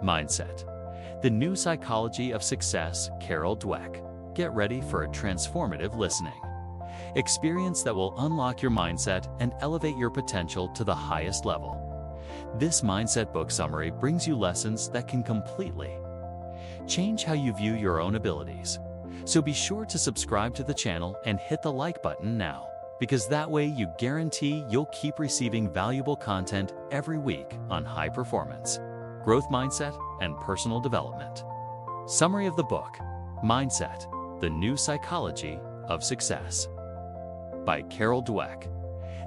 Mindset. The New Psychology of Success, Carol Dweck. Get ready for a transformative listening experience that will unlock your mindset and elevate your potential to the highest level. This mindset book summary brings you lessons that can completely change how you view your own abilities. So be sure to subscribe to the channel and hit the like button now, because that way you guarantee you'll keep receiving valuable content every week on high performance, growth mindset, and personal development. Summary of the book, Mindset, The New Psychology of Success, by Carol Dweck.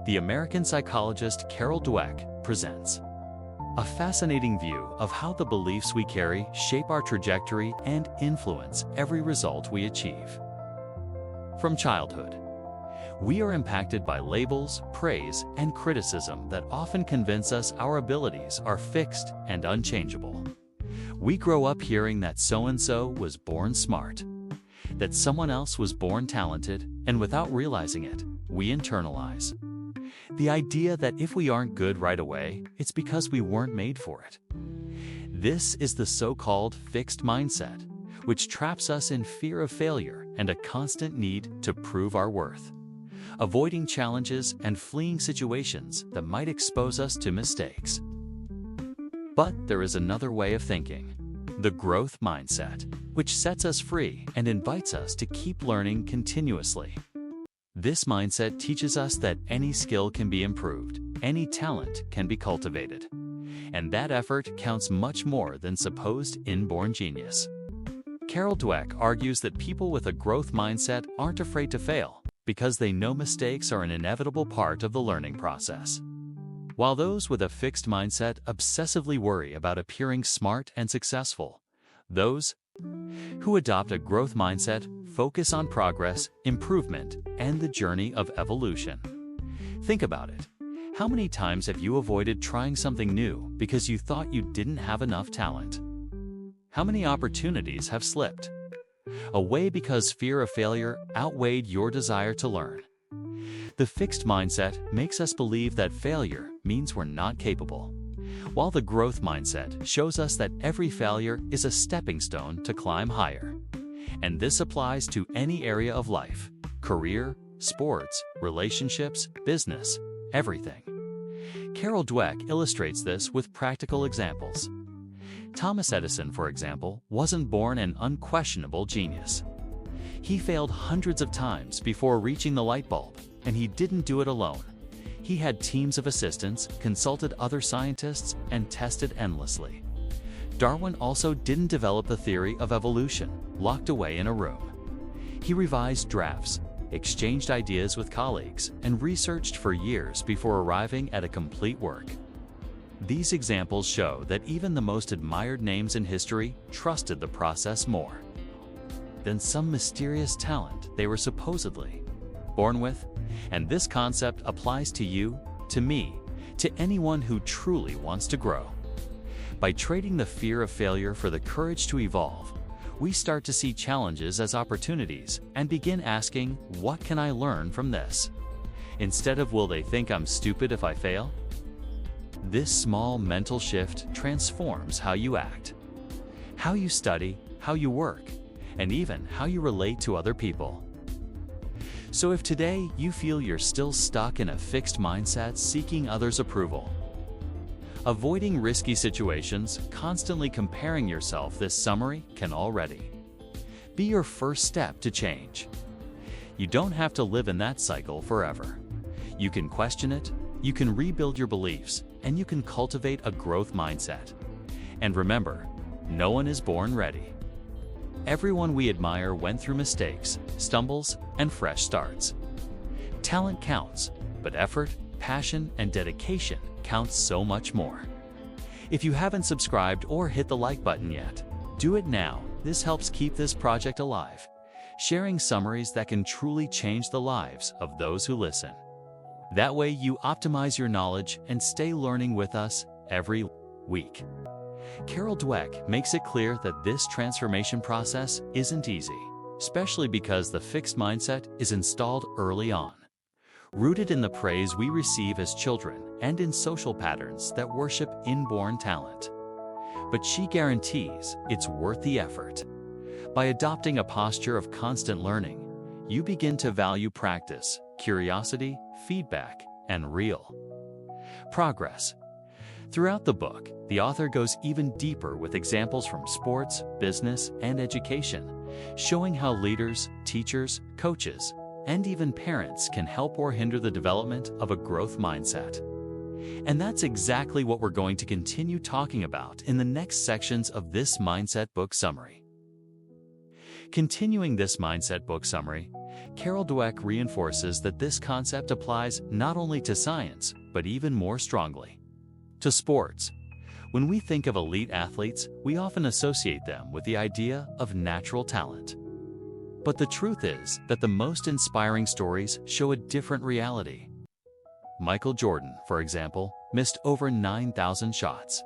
The American psychologist Carol Dweck presents a fascinating view of how the beliefs we carry shape our trajectory and influence every result we achieve. From childhood, we are impacted by labels, praise, and criticism that often convince us our abilities are fixed and unchangeable. We grow up hearing that so-and-so was born smart, that someone else was born talented, and without realizing it, we internalize the idea that if we aren't good right away, it's because we weren't made for it. This is the so-called fixed mindset, which traps us in fear of failure and a constant need to prove our worth, avoiding challenges and fleeing situations that might expose us to mistakes. But there is another way of thinking, the growth mindset, which sets us free and invites us to keep learning continuously. This mindset teaches us that any skill can be improved, any talent can be cultivated, and that effort counts much more than supposed inborn genius. Carol Dweck argues that people with a growth mindset aren't afraid to fail because they know mistakes are an inevitable part of the learning process, while those with a fixed mindset obsessively worry about appearing smart and successful. Those who adopt a growth mindset focus on progress, improvement, and the journey of evolution. Think about it. How many times have you avoided trying something new because you thought you didn't have enough talent? How many opportunities have slipped away because fear of failure outweighed your desire to learn? The fixed mindset makes us believe that failure means we're not capable, while the growth mindset shows us that every failure is a stepping stone to climb higher. And this applies to any area of life: career, sports, relationships, business, everything. Carol Dweck illustrates this with practical examples. Thomas Edison, for example, wasn't born an unquestionable genius. He failed hundreds of times before reaching the light bulb, and he didn't do it alone. He had teams of assistants, consulted other scientists, and tested endlessly. Darwin also didn't develop the theory of evolution, locked away in a room. He revised drafts, exchanged ideas with colleagues, and researched for years before arriving at a complete work. These examples show that even the most admired names in history trusted the process more than some mysterious talent they were supposedly born with. And this concept applies to you, to me, to anyone who truly wants to grow. By trading the fear of failure for the courage to evolve, we start to see challenges as opportunities and begin asking, what can I learn from this? Instead of, will they think I'm stupid if I fail? This small mental shift transforms how you act, how you study, how you work, and even how you relate to other people. So if today you feel you're still stuck in a fixed mindset seeking others' approval, avoiding risky situations, constantly comparing yourself, this summary can already be your first step to change. You don't have to live in that cycle forever. You can question it, you can rebuild your beliefs, and you can cultivate a growth mindset. And remember, no one is born ready. Everyone we admire went through mistakes, stumbles, and fresh starts. Talent counts, but effort, passion, and dedication counts so much more. If you haven't subscribed or hit the like button yet, do it now. This helps keep this project alive, sharing summaries that can truly change the lives of those who listen. That way you optimize your knowledge and stay learning with us every week. Carol Dweck makes it clear that this transformation process isn't easy, especially because the fixed mindset is installed early on, rooted in the praise we receive as children and in social patterns that worship inborn talent. but she guarantees it's worth the effort. By adopting a posture of constant learning, you begin to value practice, curiosity, feedback, and real progress. Throughout the book, the author goes even deeper with examples from sports, business, and education, showing how leaders, teachers, coaches, and even parents can help or hinder the development of a growth mindset. And that's exactly what we're going to continue talking about in the next sections of this mindset book summary. Continuing this mindset book summary, Carol Dweck reinforces that this concept applies not only to science, but even more strongly to sports. When we think of elite athletes, we often associate them with the idea of natural talent. But the truth is that the most inspiring stories show a different reality. Michael Jordan, for example, missed over 9,000 shots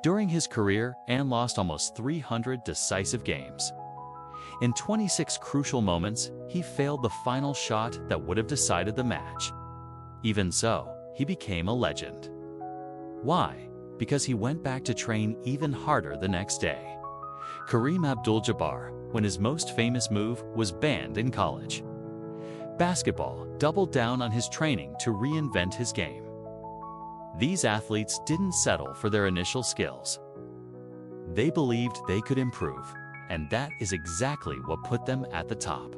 during his career and lost almost 300 decisive games. In 26 crucial moments, he failed the final shot that would have decided the match. Even so, he became a legend. Why? Because he went back to train even harder the next day. Kareem Abdul-Jabbar, when his most famous move was banned in college. Basketball doubled down on his training to reinvent his game. These athletes didn't settle for their initial skills. They believed they could improve, and that is exactly what put them at the top.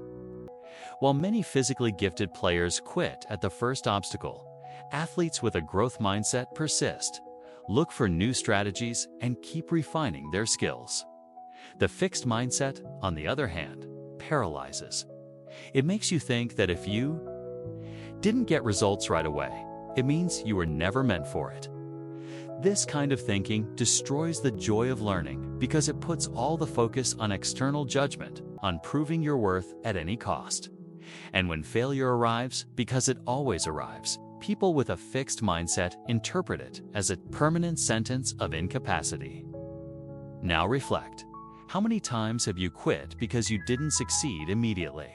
While many physically gifted players quit at the first obstacle, athletes with a growth mindset persist, look for new strategies, and keep refining their skills. The fixed mindset, on the other hand, paralyzes. It makes you think that if you didn't get results right away, it means you were never meant for it. This kind of thinking destroys the joy of learning because it puts all the focus on external judgment, on proving your worth at any cost. And when failure arrives, because it always arrives, people with a fixed mindset interpret it as a permanent sentence of incapacity. Now reflect. How many times have you quit because you didn't succeed immediately?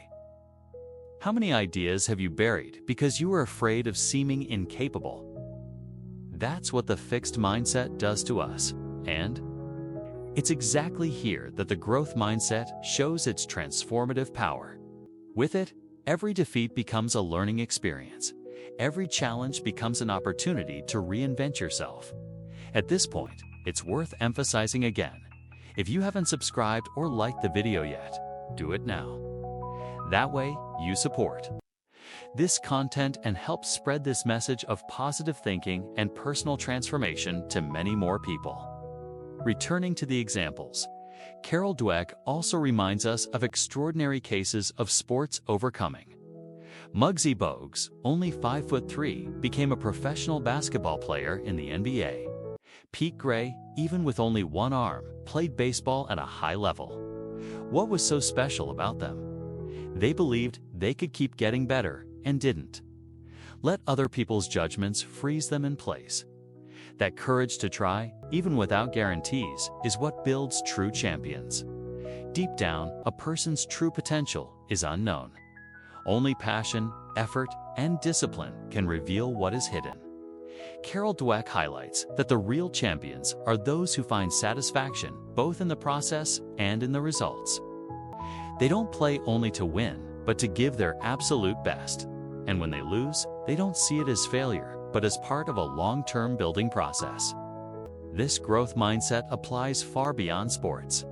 How many ideas have you buried because you were afraid of seeming incapable? That's what the fixed mindset does to us, and it's exactly here that the growth mindset shows its transformative power. With it, every defeat becomes a learning experience. Every challenge becomes an opportunity to reinvent yourself. At this point, it's worth emphasizing again. If you haven't subscribed or liked the video yet, do it now. That way, you support this content and help spread this message of positive thinking and personal transformation to many more people. Returning to the examples, Carol Dweck also reminds us of extraordinary cases of sports overcoming. Muggsy Bogues, only 5'3", became a professional basketball player in the NBA. Pete Gray, even with only one arm, played baseball at a high level. What was so special about them? They believed they could keep getting better and didn't let other people's judgments freeze them in place. That courage to try, even without guarantees, is what builds true champions. Deep down, a person's true potential is unknown. Only passion, effort, and discipline can reveal what is hidden. Carol Dweck highlights that the real champions are those who find satisfaction both in the process and in the results. They don't play only to win, but to give their absolute best. And when they lose, they don't see it as failure, but as part of a long-term building process. This growth mindset applies far beyond sports.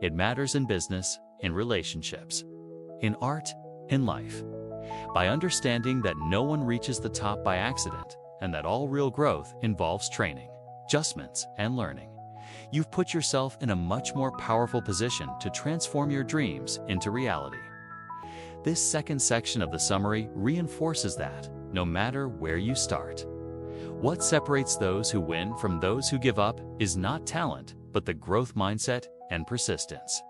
It matters in business, in relationships, in art, in life. By understanding that no one reaches the top by accident, and that all real growth involves training, adjustments, and learning, you've put yourself in a much more powerful position to transform your dreams into reality. This second section of the summary reinforces that, no matter where you start. What separates those who win from those who give up is not talent, but the growth mindset and persistence.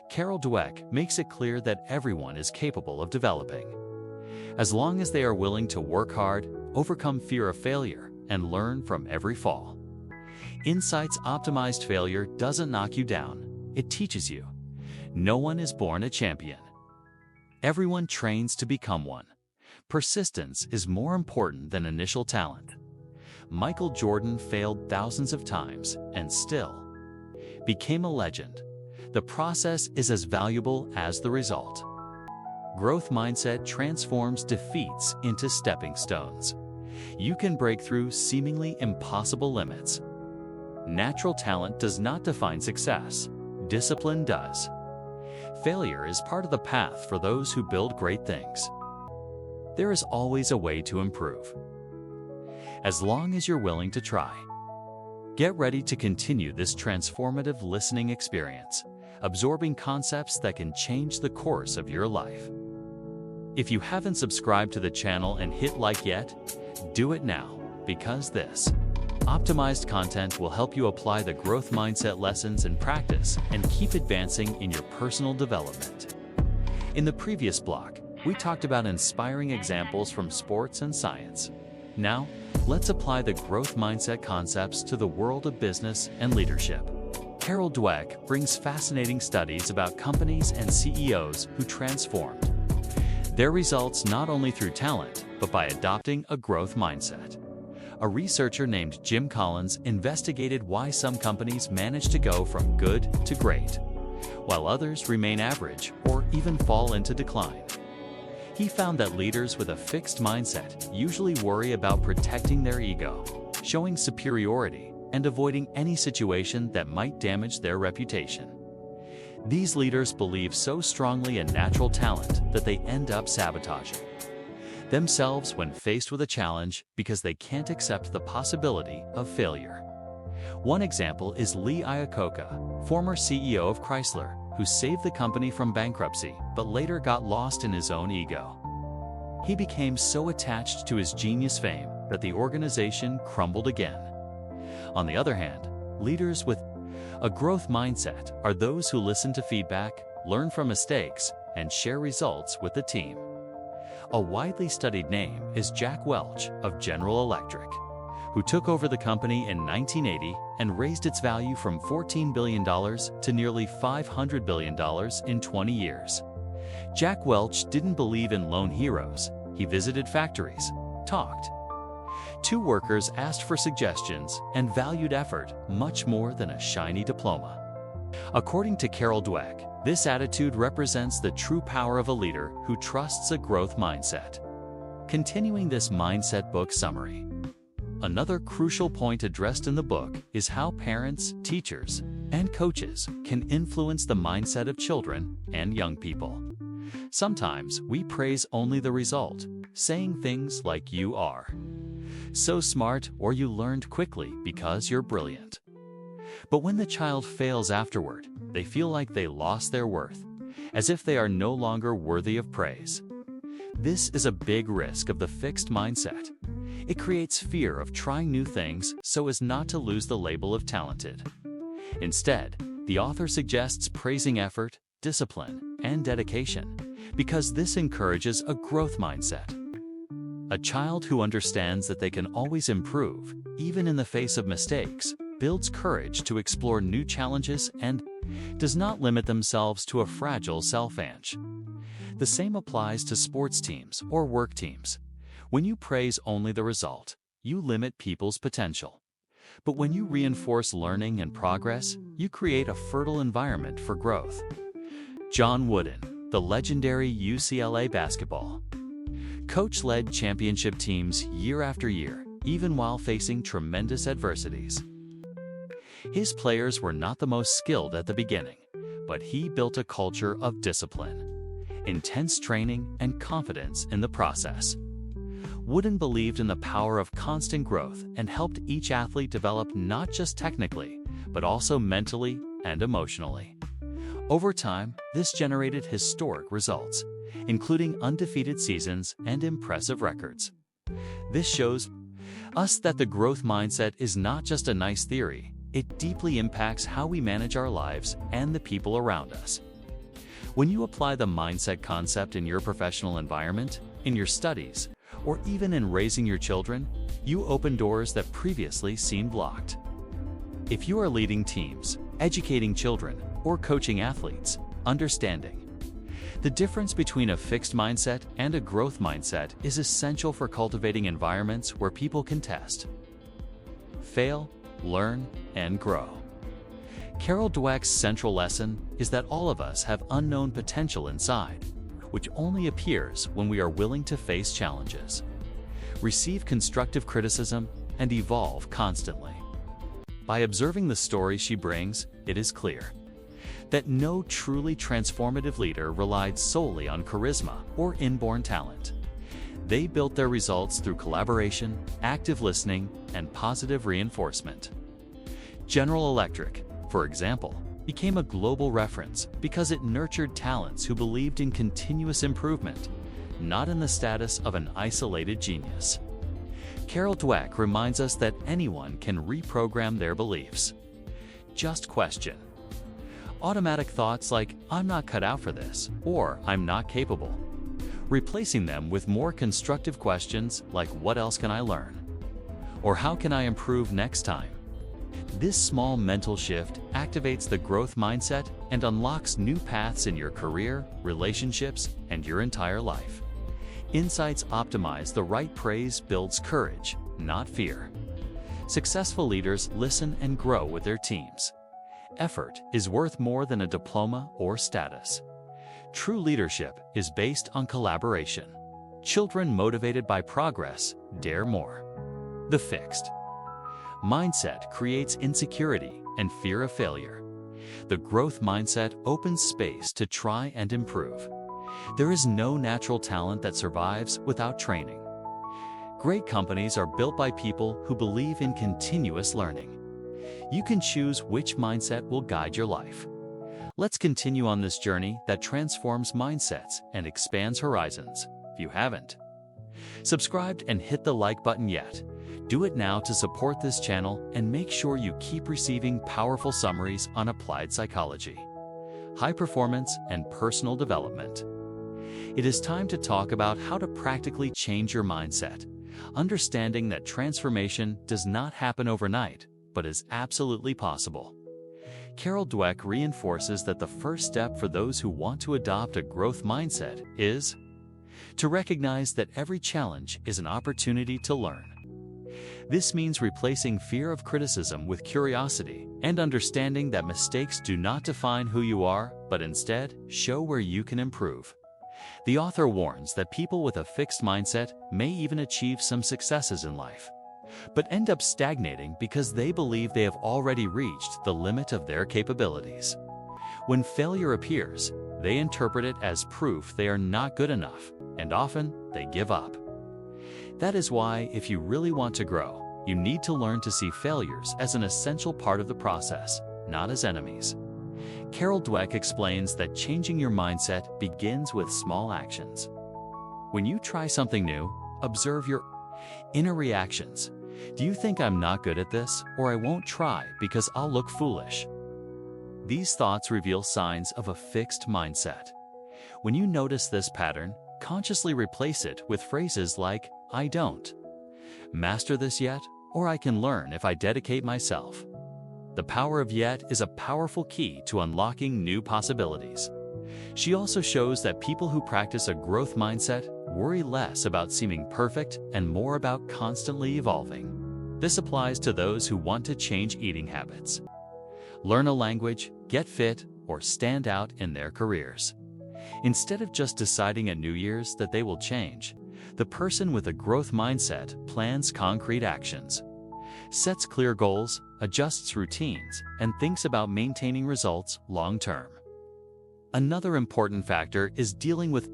Carol Dweck makes it clear that everyone is capable of developing, as long as they are willing to work hard, overcome fear of failure, and learn from every fall. Insight's optimized failure doesn't knock you down, it teaches you. No one is born a champion. Everyone trains to become one. Persistence is more important than initial talent. Michael Jordan failed thousands of times and still became a legend. The process is as valuable as the result. Growth mindset transforms defeats into stepping stones. You can break through seemingly impossible limits. Natural talent does not define success. Discipline does. Failure is part of the path for those who build great things. There is always a way to improve, as long as you're willing to try. Get ready to continue this transformative listening experience, absorbing concepts that can change the course of your life. If you haven't subscribed to the channel and hit like yet, do it now, because this optimized content will help you apply the growth mindset lessons in practice and keep advancing in your personal development. In the previous block, we talked about inspiring examples from sports and science. Now, let's apply the growth mindset concepts to the world of business and leadership. Carol Dweck brings fascinating studies about companies and CEOs who transformed their results not only through talent, but by adopting a growth mindset. A researcher named Jim Collins investigated why some companies manage to go from good to great, while others remain average or even fall into decline. He found that leaders with a fixed mindset usually worry about protecting their ego, showing superiority, and avoiding any situation that might damage their reputation. These leaders believe so strongly in natural talent that they end up sabotaging themselves when faced with a challenge because they can't accept the possibility of failure. One example is Lee Iacocca, former CEO of Chrysler, who saved the company from bankruptcy but later got lost in his own ego. He became so attached to his genius fame that the organization crumbled again. On the other hand, leaders with a growth mindset are those who listen to feedback, learn from mistakes, and share results with the team. A widely studied name is Jack Welch of General Electric, who took over the company in 1980 and raised its value from $14 billion to nearly $500 billion in 20 years. Jack Welch didn't believe in lone heroes. He visited factories, talked to workers, asked for suggestions, and valued effort much more than a shiny diploma. According to Carol Dweck, this attitude represents the true power of a leader who trusts a growth mindset. Continuing this mindset book summary, another crucial point addressed in the book is how parents, teachers, and coaches can influence the mindset of children and young people. Sometimes we praise only the result, saying things like "you are so smart" or "you learned quickly because you're brilliant." But when the child fails afterward, they feel like they lost their worth, as if they are no longer worthy of praise. This is a big risk of the fixed mindset. It creates fear of trying new things so as not to lose the label of talented. Instead, the author suggests praising effort, discipline, and dedication, because this encourages a growth mindset. A child who understands that they can always improve, even in the face of mistakes, builds courage to explore new challenges and does not limit themselves to a fragile self-image. The same applies to sports teams or work teams. When you praise only the result, you limit people's potential. But when you reinforce learning and progress, you create a fertile environment for growth. John Wooden, the legendary UCLA basketball coach, led championship teams year after year, even while facing tremendous adversities. His players were not the most skilled at the beginning, but he built a culture of discipline, intense training, and confidence in the process. Wooden believed in the power of constant growth and helped each athlete develop not just technically, but also mentally and emotionally. Over time, this generated historic results, including undefeated seasons and impressive records. This shows us that the growth mindset is not just a nice theory. It deeply impacts how we manage our lives and the people around us. When you apply the mindset concept in your professional environment, in your studies, or even in raising your children, you open doors that previously seemed locked. If you are leading teams, educating children, or coaching athletes, understanding the difference between a fixed mindset and a growth mindset is essential for cultivating environments where people can test fail, learn, and grow. Carol Dweck's central lesson is that all of us have unknown potential inside, which only appears when we are willing to face challenges, receive constructive criticism, and evolve constantly. By observing the story she brings, it is clear that no truly transformative leader relied solely on charisma or inborn talent. They built their results through collaboration, active listening, and positive reinforcement. General Electric, for example, became a global reference because it nurtured talents who believed in continuous improvement, not in the status of an isolated genius. Carol Dweck reminds us that anyone can reprogram their beliefs. Just question. Automatic thoughts like, "I'm not cut out for this," or "I'm not capable," replacing them with more constructive questions like, "What else can I learn?" or "How can I improve next time?" This small mental shift activates the growth mindset and unlocks new paths in your career, relationships, and your entire life. Insights optimize the right praise builds courage, not fear. Successful leaders listen and grow with their teams. Effort is worth more than a diploma or status. True leadership is based on collaboration. Children motivated by progress dare more. The fixed mindset creates insecurity and fear of failure. The growth mindset opens space to try and improve. There is no natural talent that survives without training. Great companies are built by people who believe in continuous learning. You can choose which mindset will guide your life. Let's continue on this journey that transforms mindsets and expands horizons. If you haven't subscribed and hit the like button yet, do it now to support this channel and make sure you keep receiving powerful summaries on applied psychology, high performance, and personal development. It is time to talk about how to practically change your mindset, understanding that transformation does not happen overnight, but is absolutely possible. Carol Dweck reinforces that the first step for those who want to adopt a growth mindset is to recognize that every challenge is an opportunity to learn. This means replacing fear of criticism with curiosity and understanding that mistakes do not define who you are, but instead show where you can improve. The author warns that people with a fixed mindset may even achieve some successes in life, but end up stagnating because they believe they have already reached the limit of their capabilities. When failure appears, they interpret it as proof they are not good enough, and often they give up. That is why, if you really want to grow, you need to learn to see failures as an essential part of the process, not as enemies. Carol Dweck explains that changing your mindset begins with small actions. When you try something new, observe your inner reactions. Do you think I'm not good at this, or I won't try because I'll look foolish? These thoughts reveal signs of a fixed mindset. When you notice this pattern, consciously replace it with phrases like, "I don't master this yet," or "I can learn if I dedicate myself." The power of "yet" is a powerful key to unlocking new possibilities. She also shows that people who practice a growth mindset worry less about seeming perfect and more about constantly evolving. This applies to those who want to change eating habits, learn a language, get fit, or stand out in their careers. Instead of just deciding at New Year's that they will change, the person with a growth mindset plans concrete actions, sets clear goals, adjusts routines, and thinks about maintaining results long-term. Another important factor is dealing with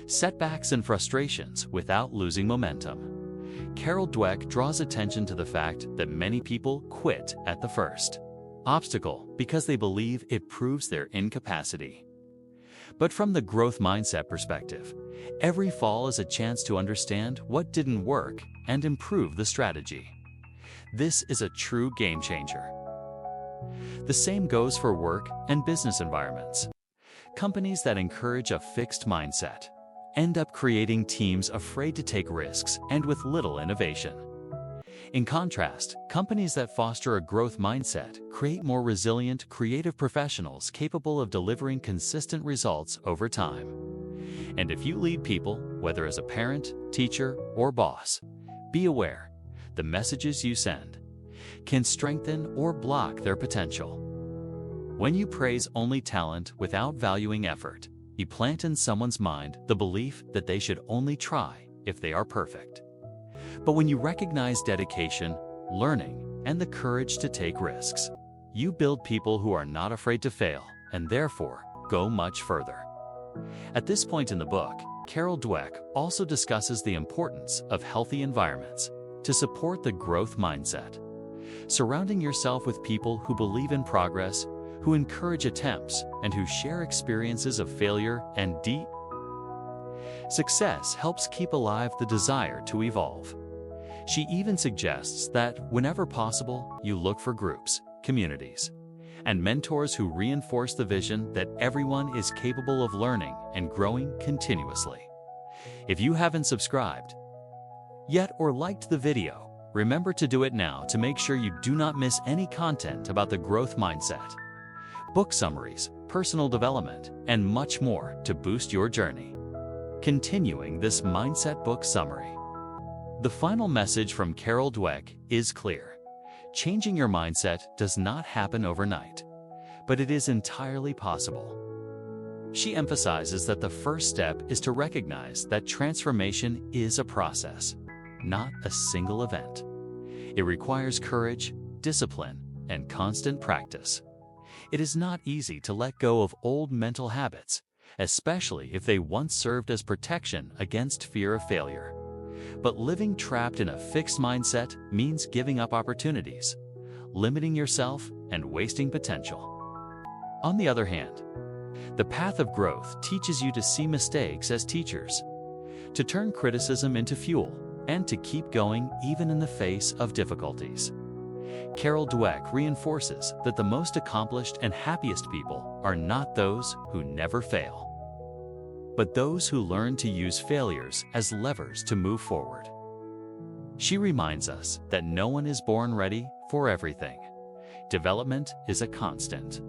setbacks and frustrations without losing momentum. Carol Dweck draws attention to the fact that many people quit at the first obstacle because they believe it proves their incapacity. But from the growth mindset perspective, every fall is a chance to understand what didn't work and improve the strategy. This is a true game changer. The same goes for work and business environments. Companies that encourage a fixed mindset end up creating teams afraid to take risks and with little innovation. In contrast, companies that foster a growth mindset create more resilient, creative professionals capable of delivering consistent results over time. And if you lead people, whether as a parent, teacher, or boss, be aware the messages you send. can strengthen or block their potential. When you praise only talent without valuing effort, you plant in someone's mind the belief that they should only try if they are perfect. But when you recognize dedication, learning, and the courage to take risks, you build people who are not afraid to fail and therefore go much further. At this point in the book, Carol Dweck also discusses the importance of healthy environments to support the growth mindset. Surrounding yourself with people who believe in progress, who encourage attempts, and who share experiences of failure and deep success helps keep alive the desire to evolve. She even suggests that, whenever possible, you look for groups, communities, and mentors who reinforce the vision that everyone is capable of learning and growing continuously. If you haven't subscribed yet or liked the video, remember to do it now to make sure you do not miss any content about the growth mindset, book summaries, personal development, and much more to boost your journey. Continuing this mindset book summary. The final message from Carol Dweck is clear. Changing your mindset does not happen overnight, but it is entirely possible. She emphasizes that the first step is to recognize that transformation is a process, not a single event. It requires courage, discipline, and constant practice. It is not easy to let go of old mental habits, especially if they once served as protection against fear of failure. But living trapped in a fixed mindset means giving up opportunities, limiting yourself, and wasting potential. On the other hand, the path of growth teaches you to see mistakes as teachers, to turn criticism into fuel, and to keep going even in the face of difficulties. Carol Dweck reinforces that the most accomplished and happiest people are not those who never fail, but those who learn to use failures as levers to move forward. She reminds us that no one is born ready for everything. Development is a constant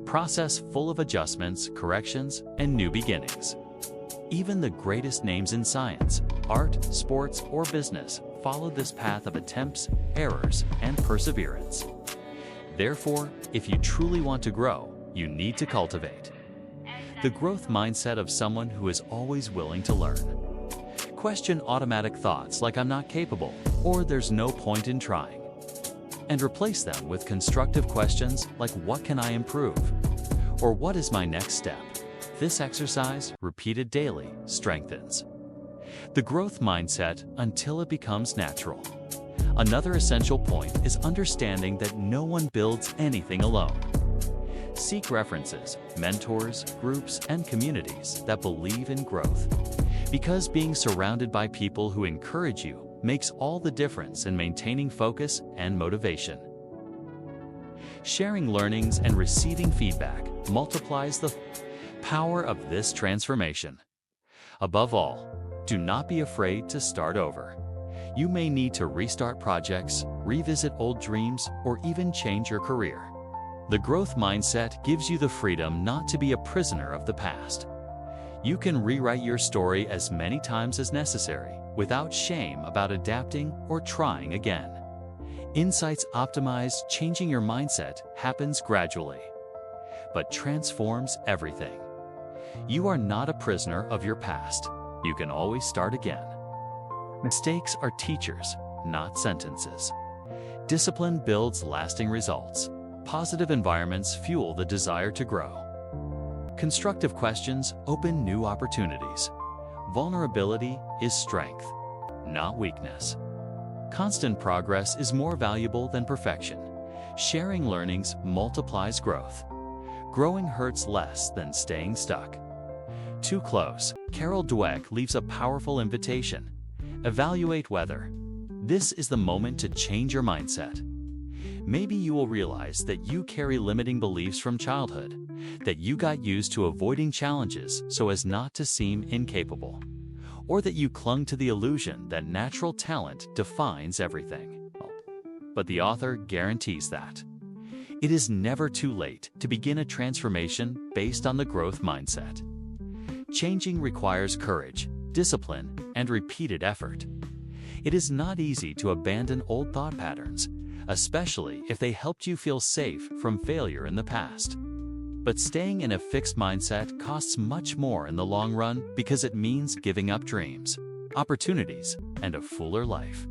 process full of adjustments, corrections, and new beginnings. Even the greatest names in science, art, sports, or business followed this path of attempts, errors, and perseverance. Therefore, if you truly want to grow, you need to cultivate the growth mindset of someone who is always willing to learn. Question automatic thoughts like "I'm not capable" or "there's no point in trying," and replace them with constructive questions like "what can I improve?" or "what is my next step?" This exercise, repeated daily, strengthens the growth mindset until it becomes natural. Another essential point is understanding that no one builds anything alone. Seek references, mentors, groups, and communities that believe in growth, because being surrounded by people who encourage you makes all the difference in maintaining focus and motivation. Sharing learnings and receiving feedback multiplies the power of this transformation. Above all, do not be afraid to start over. You may need to restart projects, revisit old dreams, or even change your career. The growth mindset gives you the freedom not to be a prisoner of the past. You can rewrite your story as many times as necessary without shame about adapting or trying again. Insights optimized. Changing your mindset happens gradually, but transforms everything. You are not a prisoner of your past. You can always start again. Mistakes are teachers, not sentences. Discipline builds lasting results. Positive environments fuel the desire to grow. Constructive questions open new opportunities. Vulnerability is strength, not weakness. Constant progress is more valuable than perfection. Sharing learnings multiplies growth. Growing hurts less than staying stuck. To close, Carol Dweck leaves a powerful invitation. Evaluate whether this is the moment to change your mindset. Maybe you will realize that you carry limiting beliefs from childhood, that you got used to avoiding challenges so as not to seem incapable, or that you clung to the illusion that natural talent defines everything. But the author guarantees that it is never too late to begin a transformation based on the growth mindset. Changing requires courage, discipline, and repeated effort. It is not easy to abandon old thought patterns, especially if they helped you feel safe from failure in the past. But staying in a fixed mindset costs much more in the long run because it means giving up dreams, opportunities, and a fuller life.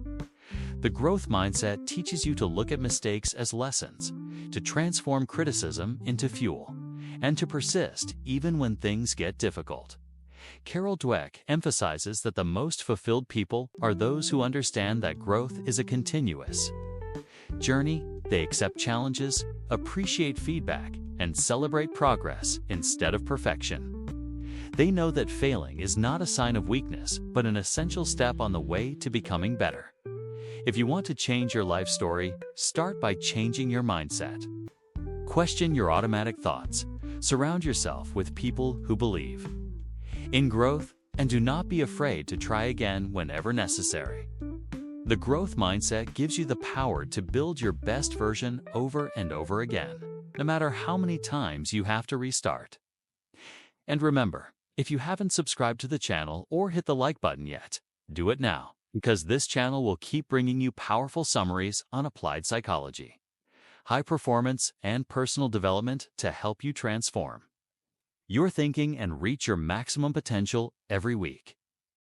The growth mindset teaches you to look at mistakes as lessons, to transform criticism into fuel, and to persist even when things get difficult. Carol Dweck emphasizes that the most fulfilled people are those who understand that growth is a continuous journey. They accept challenges, appreciate feedback, and celebrate progress instead of perfection. They know that failing is not a sign of weakness, but an essential step on the way to becoming better. If you want to change your life story, start by changing your mindset. Question your automatic thoughts. Surround yourself with people who believe in growth, and do not be afraid to try again whenever necessary. The growth mindset gives you the power to build your best version over and over again, no matter how many times you have to restart. And remember, if you haven't subscribed to the channel or hit the like button yet, do it now, because this channel will keep bringing you powerful summaries on applied psychology, high performance, and personal development to help you transform your thinking and reach your maximum potential every week.